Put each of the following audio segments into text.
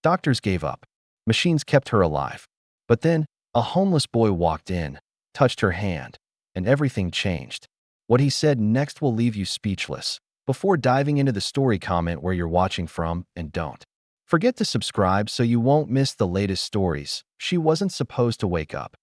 Doctors gave up. Machines kept her alive. But then, a homeless boy walked in, touched her hand, and everything changed. What he said next will leave you speechless. Before diving into the story, comment where you're watching from and don't forget to subscribe so you won't miss the latest stories. She wasn't supposed to wake up.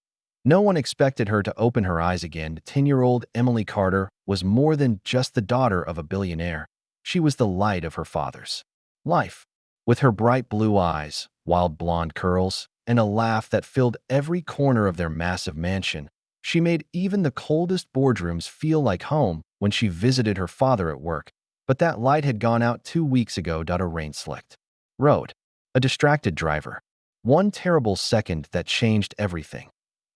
No one expected her to open her eyes again. 10-year-old Emily Carter was more than just the daughter of a billionaire. She was the light of her father's life. With her bright blue eyes, wild blonde curls, and a laugh that filled every corner of their massive mansion, she made even the coldest boardrooms feel like home when she visited her father at work. But that light had gone out 2 weeks ago. A rain-slicked road, a distracted driver. One terrible second that changed everything.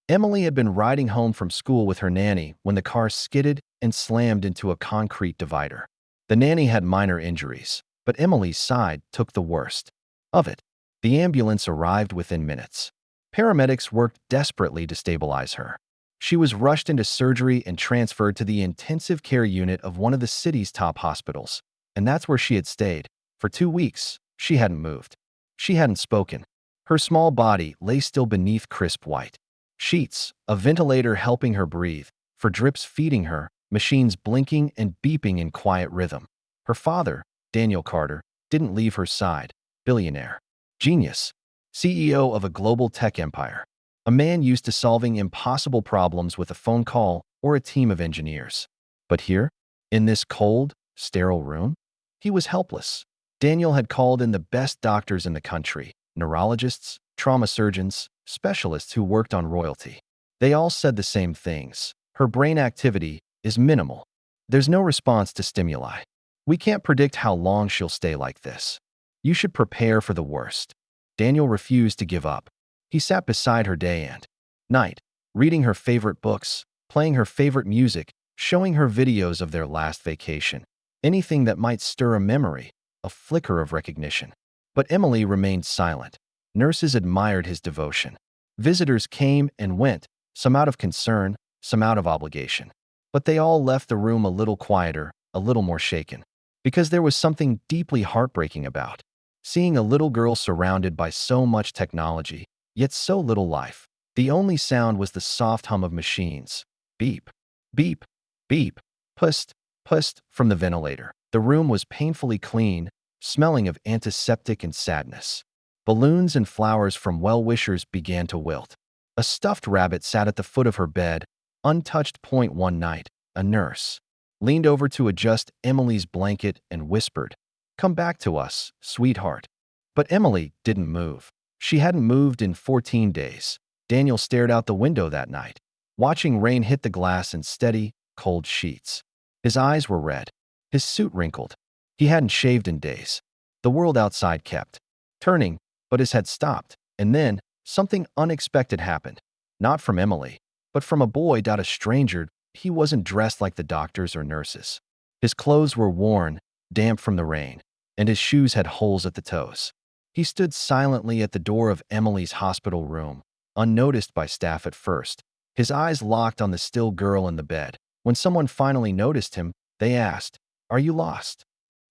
Emily had been riding home from school with her nanny when the car skidded and slammed into a concrete divider. The nanny had minor injuries, but Emily's side took the worst of it. The ambulance arrived within minutes. Paramedics worked desperately to stabilize her. She was rushed into surgery and transferred to the intensive care unit of one of the city's top hospitals. And that's where she had stayed. For 2 weeks, she hadn't moved. She hadn't spoken. Her small body lay still beneath crisp white sheets, a ventilator helping her breathe, for drips feeding her, machines blinking and beeping in quiet rhythm. Her father, Daniel Carter, didn't leave her side. Billionaire, genius, CEO of a global tech empire. A man used to solving impossible problems with a phone call or a team of engineers. But here, in this cold, sterile room, he was helpless. Daniel had called in the best doctors in the country, neurologists, trauma surgeons, specialists who worked on royalty. They all said the same things. Her brain activity is minimal. There's no response to stimuli. We can't predict how long she'll stay like this. You should prepare for the worst. Daniel refused to give up. He sat beside her day and night, reading her favorite books, playing her favorite music, showing her videos of their last vacation. Anything that might stir a memory, a flicker of recognition. But Emily remained silent. Nurses admired his devotion. Visitors came and went, some out of concern, some out of obligation. But they all left the room a little quieter, a little more shaken. Because there was something deeply heartbreaking about seeing a little girl surrounded by so much technology, yet so little life. The only sound was the soft hum of machines. Beep, beep, beep, pust, pust from the ventilator. The room was painfully clean, smelling of antiseptic and sadness. Balloons and flowers from well-wishers began to wilt. A stuffed rabbit sat at the foot of her bed, untouched. One night, a nurse leaned over to adjust Emily's blanket and whispered, "Come back to us, sweetheart." But Emily didn't move. She hadn't moved in 14 days. Daniel stared out the window that night, watching rain hit the glass in steady, cold sheets. His eyes were red, his suit wrinkled. He hadn't shaved in days. The world outside kept turning, but his head stopped. And then, something unexpected happened. Not from Emily, but from a boy. A stranger. He wasn't dressed like the doctors or nurses. His clothes were worn, damp from the rain, and his shoes had holes at the toes. He stood silently at the door of Emily's hospital room, unnoticed by staff at first. His eyes locked on the still girl in the bed. When someone finally noticed him, they asked, "Are you lost?"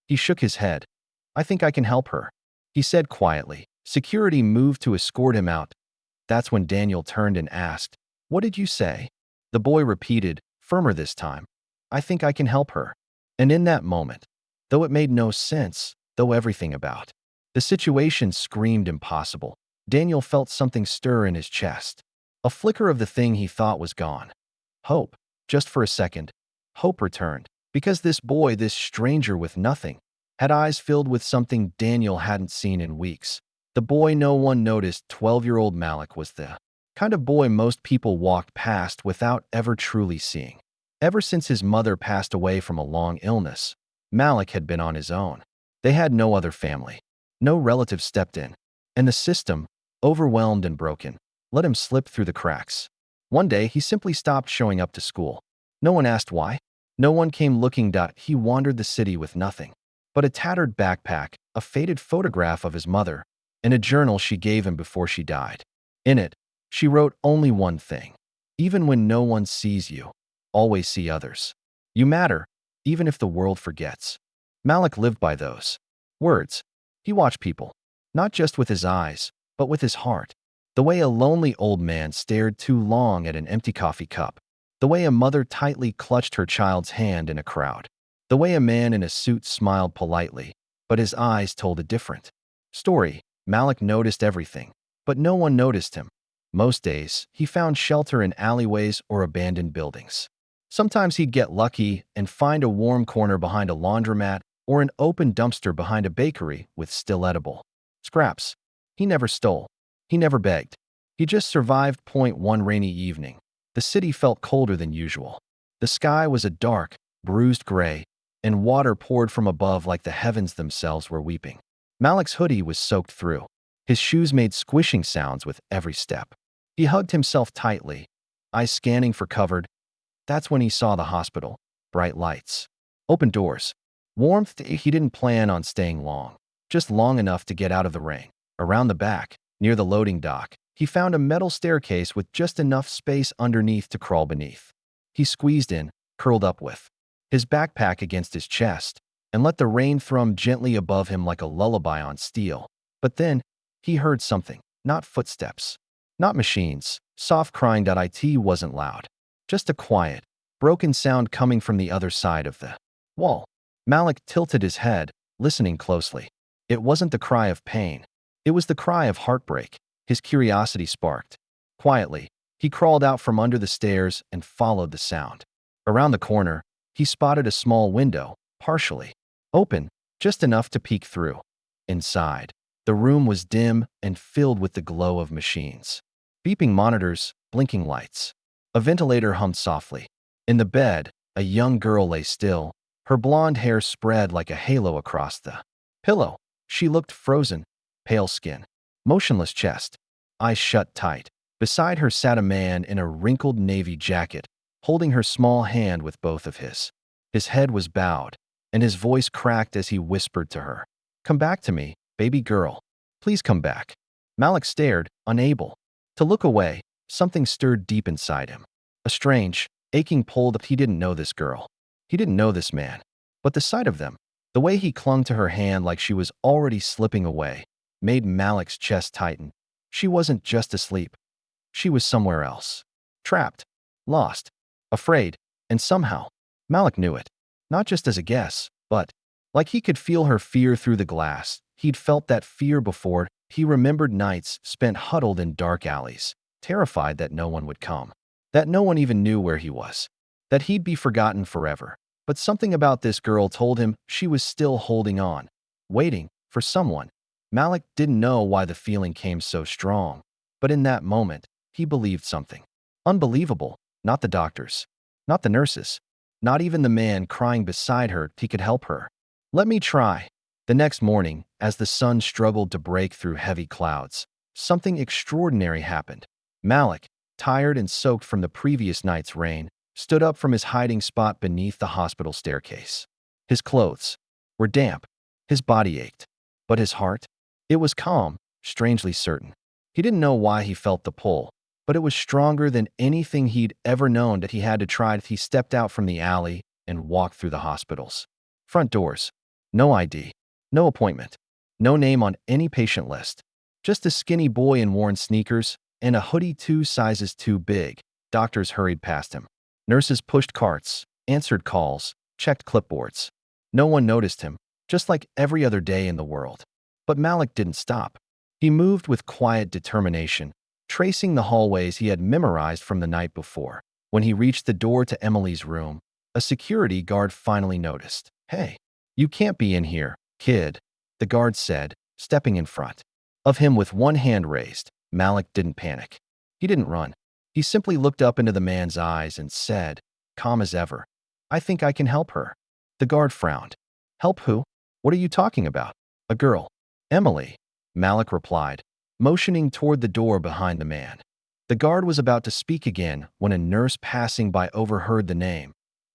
He shook his head. "I think I can help her," he said quietly. Security moved to escort him out. That's when Daniel turned and asked, "What did you say?" The boy repeated, firmer this time, "I think I can help her." And in that moment, though it made no sense, though everything about the situation screamed impossible, Daniel felt something stir in his chest. A flicker of the thing he thought was gone. Hope. Just for a second, hope returned. Because this boy, this stranger with nothing, had eyes filled with something Daniel hadn't seen in weeks. The boy no one noticed, 12-year-old Malik, was the kind of boy most people walked past without ever truly seeing. Ever since his mother passed away from a long illness, Malik had been on his own. They had no other family. No relative stepped in. And the system, overwhelmed and broken, let him slip through the cracks. One day, he simply stopped showing up to school. No one asked why. No one came looking. He wandered the city with nothing but a tattered backpack, a faded photograph of his mother, and a journal she gave him before she died. In it, she wrote only one thing: "Even when no one sees you, always see others. You matter, even if the world forgets." Malik lived by those words. He watched people Not just with his eyes, but with his heart. The way a lonely old man stared too long at an empty coffee cup. The way a mother tightly clutched her child's hand in a crowd. The way a man in a suit smiled politely, but his eyes told a different story. Malik noticed everything, but no one noticed him. Most days, he found shelter in alleyways or abandoned buildings. Sometimes he'd get lucky and find a warm corner behind a laundromat or an open dumpster behind a bakery with still edible scraps. He never stole. He never begged. He just survived. One rainy evening. The city felt colder than usual. The sky was a dark, bruised gray, and water poured from above like the heavens themselves were weeping. Malik's hoodie was soaked through. His shoes made squishing sounds with every step. He hugged himself tightly, eyes scanning for cover. That's when he saw the hospital. Bright lights. Open doors. Warmth. He didn't plan on staying long. Just long enough to get out of the rain. Around the back, near the loading dock, he found a metal staircase with just enough space underneath to crawl beneath. He squeezed in, curled up with his backpack against his chest, and let the rain thrum gently above him like a lullaby on steel. But then, he heard something. Not footsteps. Not machines. Soft crying. It wasn't loud. Just a quiet, broken sound coming from the other side of the wall. Malik tilted his head, listening closely. It wasn't the cry of pain. It was the cry of heartbreak. His curiosity sparked. Quietly, he crawled out from under the stairs and followed the sound. Around the corner, he spotted a small window, partially open, just enough to peek through. Inside, the room was dim and filled with the glow of machines. Beeping monitors, blinking lights. A ventilator hummed softly. In the bed, a young girl lay still, her blonde hair spread like a halo across the pillow. She looked frozen, pale skin, motionless chest, eyes shut tight. Beside her sat a man in a wrinkled navy jacket, holding her small hand with both of his. His head was bowed, and his voice cracked as he whispered to her, "Come back to me, baby girl. Please come back." Malik stared, unable to look away. Something stirred deep inside him. A strange, aching pull that he didn't know this girl. He didn't know this man. But the sight of them, the way he clung to her hand like she was already slipping away, made Malik's chest tighten. She wasn't just asleep. She was somewhere else. Trapped, lost, afraid, and somehow, Malik knew it. Not just as a guess, but like he could feel her fear through the glass. He'd felt that fear before. He remembered nights spent huddled in dark alleys, terrified that no one would come, that no one even knew where he was, that he'd be forgotten forever. But something about this girl told him she was still holding on, waiting for someone. Malik didn't know why the feeling came so strong, but in that moment, he believed something unbelievable. Not the doctors, not the nurses, not even the man crying beside her. He could help her. Let me try. The next morning, as the sun struggled to break through heavy clouds, something extraordinary happened. Malik, tired and soaked from the previous night's rain, stood up from his hiding spot beneath the hospital staircase. His clothes were damp. His body ached. But his heart? It was calm, strangely certain. He didn't know why he felt the pull, but it was stronger than anything he'd ever known. That he had to try. He stepped out from the alley and walked through the hospital's front doors. No ID, no appointment, no name on any patient list. Just a skinny boy in worn sneakers and a hoodie 2 sizes too big. Doctors hurried past him. Nurses pushed carts, answered calls, checked clipboards. No one noticed him, just like every other day in the world. But Malik didn't stop. He moved with quiet determination, tracing the hallways he had memorized from the night before. When he reached the door to Emily's room, a security guard finally noticed. "Hey, you can't be in here, kid," the guard said, stepping in front of him with one hand raised. Malik didn't panic. He didn't run. He simply looked up into the man's eyes and said, calm as ever, "I think I can help her." The guard frowned. "Help who? What are you talking about?" "A girl. Emily," Malik replied, motioning toward the door behind the man. The guard was about to speak again when a nurse passing by overheard the name.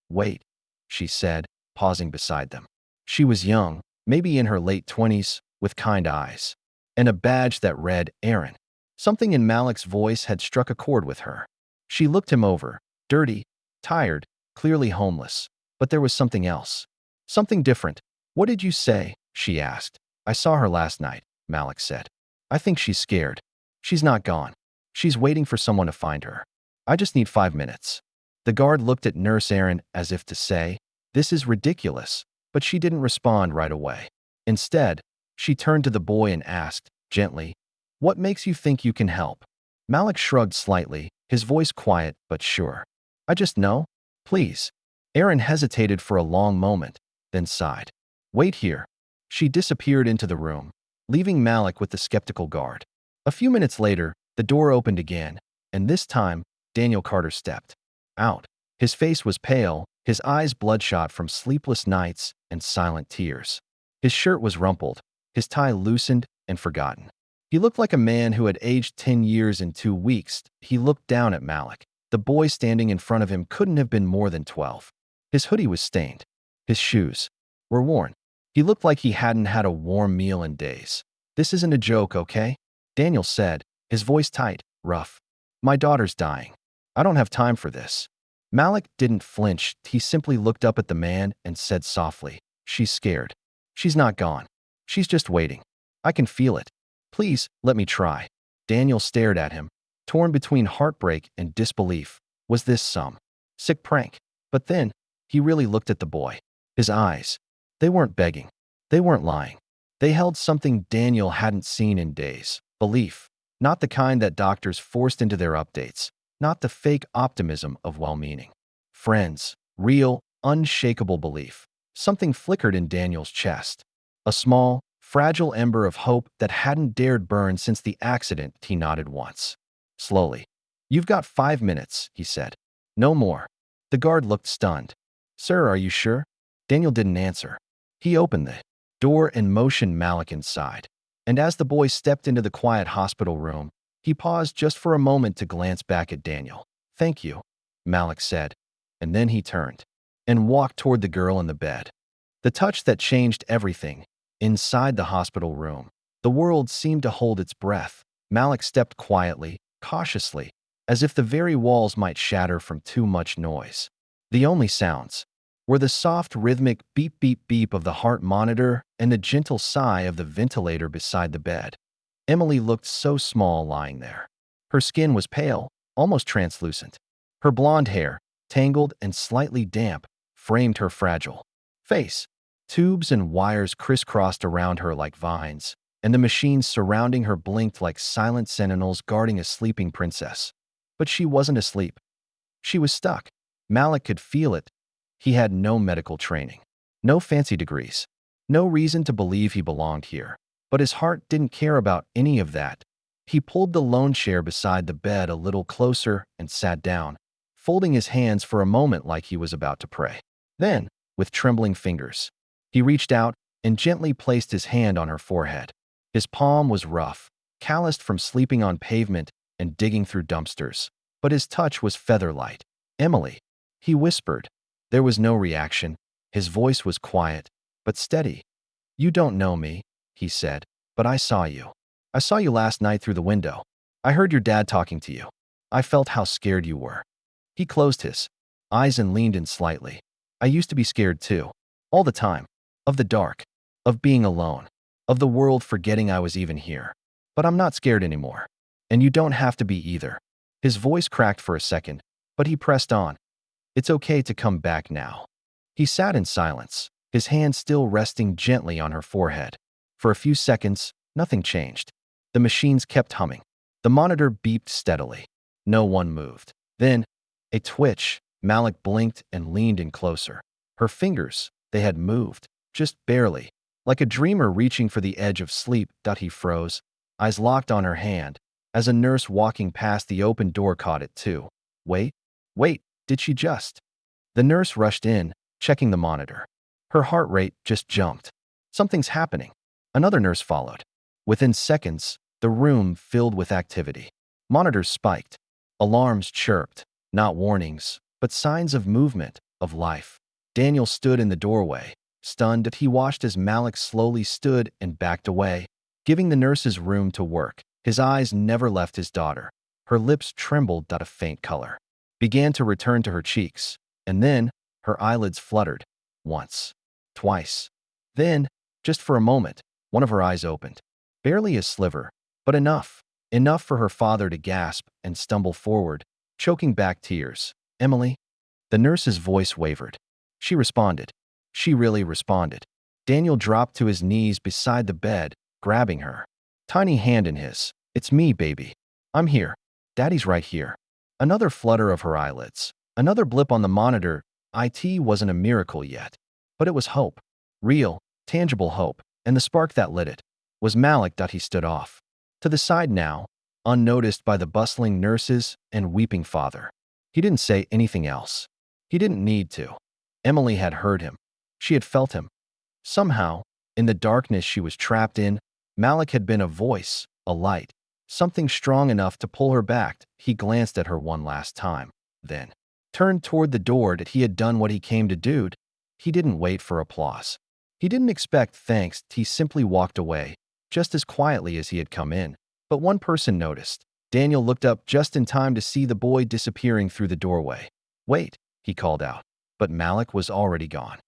"Wait," she said, pausing beside them. She was young, maybe in her late 20s, with kind eyes, and a badge that read Aaron. Something in Malik's voice had struck a chord with her. She looked him over, dirty, tired, clearly homeless. But there was something else. Something different. "What did you say?" she asked. "I saw her last night." Malik said. I think she's scared. She's not gone. She's waiting for someone to find her. I just need 5 minutes. The guard looked at Nurse Erin as if to say, this is ridiculous, but she didn't respond right away. Instead, she turned to the boy and asked, gently, what makes you think you can help? Malik shrugged slightly, his voice quiet but sure. I just know. Please. Erin hesitated for a long moment, then sighed. Wait here. She disappeared into the room, leaving Malik with the skeptical guard. A few minutes later, the door opened again, and this time, Daniel Carter stepped out. His face was pale, his eyes bloodshot from sleepless nights and silent tears. His shirt was rumpled, his tie loosened and forgotten. He looked like a man who had aged 10 years in 2 weeks. He looked down at Malik. The boy standing in front of him couldn't have been more than 12. His hoodie was stained. His shoes were worn. He looked like he hadn't had a warm meal in days. This isn't a joke, okay? Daniel said, his voice tight, rough. My daughter's dying. I don't have time for this. Malik didn't flinch. He simply looked up at the man and said softly, she's scared. She's not gone. She's just waiting. I can feel it. Please, let me try. Daniel stared at him, torn between heartbreak and disbelief. Was this some sick prank? But then, he really looked at the boy. His eyes. They weren't begging. They weren't lying. They held something Daniel hadn't seen in days. Belief. Not the kind that doctors forced into their updates. Not the fake optimism of well-meaning friends. Real, unshakable belief. Something flickered in Daniel's chest. A small, fragile ember of hope that hadn't dared burn since the accident. He nodded once. Slowly. You've got 5 minutes, he said. No more. The guard looked stunned. Sir, are you sure? Daniel didn't answer. He opened the door and motioned Malik inside. And as the boy stepped into the quiet hospital room, he paused just for a moment to glance back at Daniel. Thank you, Malik said. And then he turned and walked toward the girl in the bed. The touch that changed everything. Inside the hospital room, the world seemed to hold its breath. Malik stepped quietly, cautiously, as if the very walls might shatter from too much noise. The only sounds were the soft rhythmic beep beep beep of the heart monitor and the gentle sigh of the ventilator beside the bed. Emily looked so small lying there. Her skin was pale, almost translucent. Her blonde hair, tangled and slightly damp, framed her fragile face. Tubes and wires crisscrossed around her like vines, and the machines surrounding her blinked like silent sentinels guarding a sleeping princess. But she wasn't asleep. She was stuck. Malik could feel it. He had no medical training, no fancy degrees, no reason to believe he belonged here. But his heart didn't care about any of that. He pulled the lone chair beside the bed a little closer and sat down, folding his hands for a moment like he was about to pray. Then, with trembling fingers, he reached out and gently placed his hand on her forehead. His palm was rough, calloused from sleeping on pavement and digging through dumpsters, but his touch was feather-light. Emily, he whispered. There was no reaction. His voice was quiet, but steady. You don't know me, he said, but I saw you. I saw you last night through the window. I heard your dad talking to you. I felt how scared you were. He closed his eyes and leaned in slightly. I used to be scared too. All the time. Of the dark. Of being alone. Of the world forgetting I was even here. But I'm not scared anymore. And you don't have to be either. His voice cracked for a second, but he pressed on. It's okay to come back now. He sat in silence, his hand still resting gently on her forehead. For a few seconds, nothing changed. The machines kept humming. The monitor beeped steadily. No one moved. Then, a twitch. Malik blinked and leaned in closer. Her fingers, they had moved, just barely. Like a dreamer reaching for the edge of sleep. He froze, eyes locked on her hand, as a nurse walking past the open door caught it too. Wait, did she just? The nurse rushed in, checking the monitor. Her heart rate just jumped. Something's happening. Another nurse followed. Within seconds, the room filled with activity. Monitors spiked. Alarms chirped. Not warnings, but signs of movement, of life. Daniel stood in the doorway, stunned that he watched as Malik slowly stood and backed away, giving the nurses room to work. His eyes never left his daughter. Her lips trembled. A faint color began to return to her cheeks, and then her eyelids fluttered. Once. Twice. Then, just for a moment, one of her eyes opened. Barely a sliver, but enough. Enough for her father to gasp and stumble forward, choking back tears. Emily? The nurse's voice wavered. She responded. She really responded. Daniel dropped to his knees beside the bed, grabbing her. Tiny hand in his. It's me, baby. I'm here. Daddy's right here. Another flutter of her eyelids. Another blip on the monitor. IT wasn't a miracle yet. But it was hope. Real, tangible hope. And the spark that lit it was Malik. He stood off to the side now, unnoticed by the bustling nurses and weeping father. He didn't say anything else. He didn't need to. Emily had heard him. She had felt him. Somehow, in the darkness she was trapped in, Malik had been a voice, a light, something strong enough to pull her back. He glanced at her one last time, then turned toward the door. That he had done what he came to do. He didn't wait for applause. He didn't expect thanks. He simply walked away, just as quietly as he had come in. But one person noticed. Daniel looked up just in time to see the boy disappearing through the doorway. Wait, he called out. But Malik was already gone.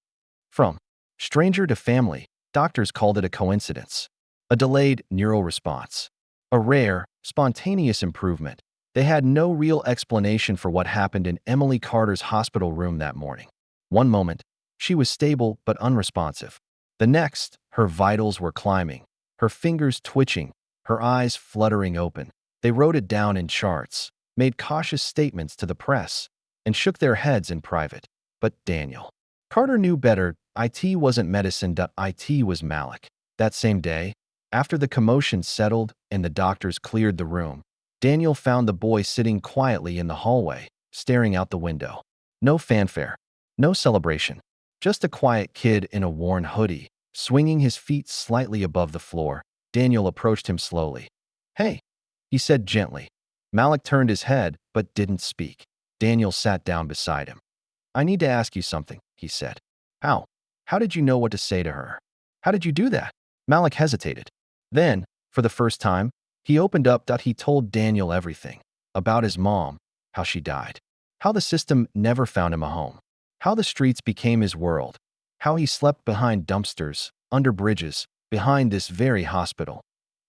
From stranger to family, doctors called it a coincidence. A delayed neural response. A rare, spontaneous improvement. They had no real explanation for what happened in Emily Carter's hospital room that morning. One moment, she was stable but unresponsive. The next, her vitals were climbing, her fingers twitching, her eyes fluttering open. They wrote it down in charts, made cautious statements to the press, and shook their heads in private. But Daniel Carter knew better. IT wasn't medicine. IT was Malik. That same day, after the commotion settled and the doctors cleared the room, Daniel found the boy sitting quietly in the hallway, staring out the window. No fanfare, no celebration, just a quiet kid in a worn hoodie, swinging his feet slightly above the floor. Daniel approached him slowly. Hey, he said gently. Malik turned his head but didn't speak. Daniel sat down beside him. I need to ask you something, he said. How? How did you know what to say to her? How did you do that? Malik hesitated. Then, for the first time, he opened up. He told Daniel everything. About his mom, how she died, how the system never found him a home, how the streets became his world, how he slept behind dumpsters, under bridges, behind this very hospital.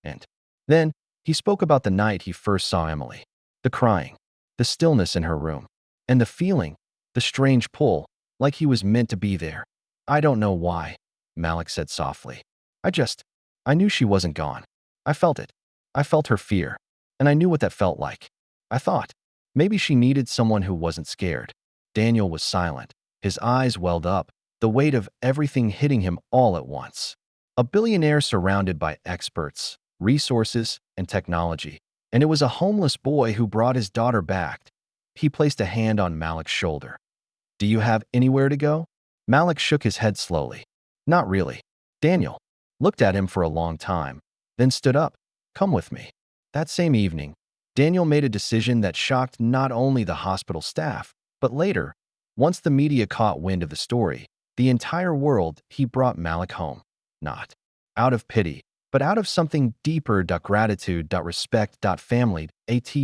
And then, he spoke about the night he first saw Emily. The crying, the stillness in her room, and the feeling, the strange pull, like he was meant to be there. I don't know why, Malik said softly. I knew she wasn't gone. I felt it. I felt her fear, and I knew what that felt like. I thought, maybe she needed someone who wasn't scared. Daniel was silent. His eyes welled up, the weight of everything hitting him all at once. A billionaire surrounded by experts, resources, and technology. And it was a homeless boy who brought his daughter back. He placed a hand on Malik's shoulder. Do you have anywhere to go? Malik shook his head slowly. Not really. Daniel looked at him for a long time, then stood up. Come with me. That same evening, Daniel made a decision that shocked not only the hospital staff, but later, once the media caught wind of the story, the entire world. He brought Malik home. Not out of pity, but out of something deeper. Gratitude, respect, family,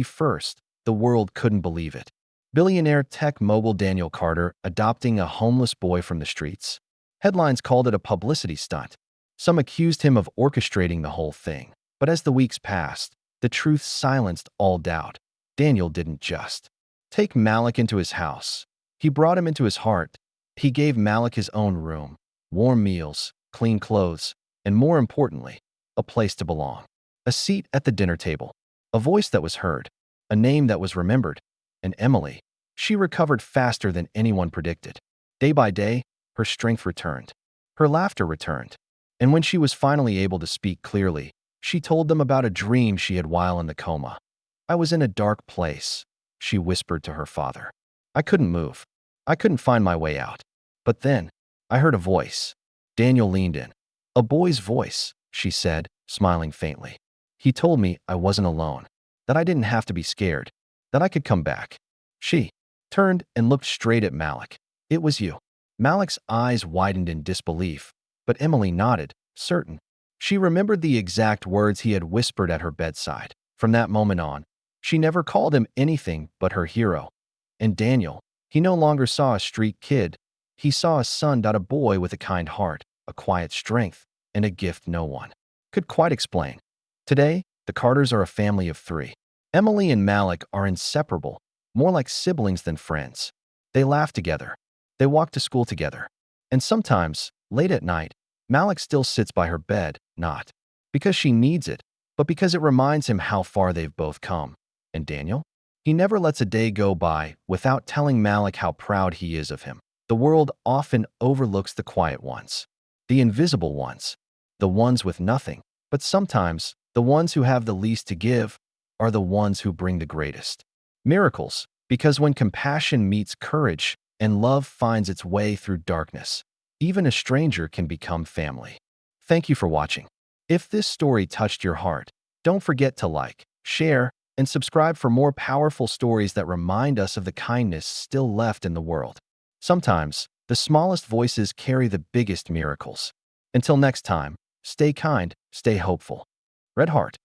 first. The world couldn't believe it. Billionaire tech mogul Daniel Carter adopting a homeless boy from the streets. Headlines called it a publicity stunt. Some accused him of orchestrating the whole thing. But as the weeks passed, the truth silenced all doubt. Daniel didn't just take Malik into his house. He brought him into his heart. He gave Malik his own room, warm meals, clean clothes, and more importantly, a place to belong. A seat at the dinner table. A voice that was heard. A name that was remembered. And Emily, she recovered faster than anyone predicted. Day by day, her strength returned. Her laughter returned. And when she was finally able to speak clearly, she told them about a dream she had while in the coma. I was in a dark place, she whispered to her father. I couldn't move. I couldn't find my way out. But then, I heard a voice. Daniel leaned in. A boy's voice, she said, smiling faintly. He told me I wasn't alone, that I didn't have to be scared, that I could come back. She turned and looked straight at Malik. It was you. Malik's eyes widened in disbelief, but Emily nodded, certain. She remembered the exact words he had whispered at her bedside. From that moment on, she never called him anything but her hero. And Daniel, he no longer saw a street kid. He saw a son. A boy with a kind heart, a quiet strength, and a gift no one could quite explain. Today, the Carters are a family of three. Emily and Malik are inseparable, more like siblings than friends. They laugh together. They walk to school together. And sometimes, late at night, Malik still sits by her bed, not because she needs it, but because it reminds him how far they've both come. And Daniel? He never lets a day go by without telling Malik how proud he is of him. The world often overlooks the quiet ones, the invisible ones, the ones with nothing. But sometimes, the ones who have the least to give are the ones who bring the greatest miracles, because when compassion meets courage and love finds its way through darkness, even a stranger can become family. Thank you for watching. If this story touched your heart, don't forget to like, share, and subscribe for more powerful stories that remind us of the kindness still left in the world. Sometimes, the smallest voices carry the biggest miracles. Until next time, stay kind, stay hopeful. Red Heart.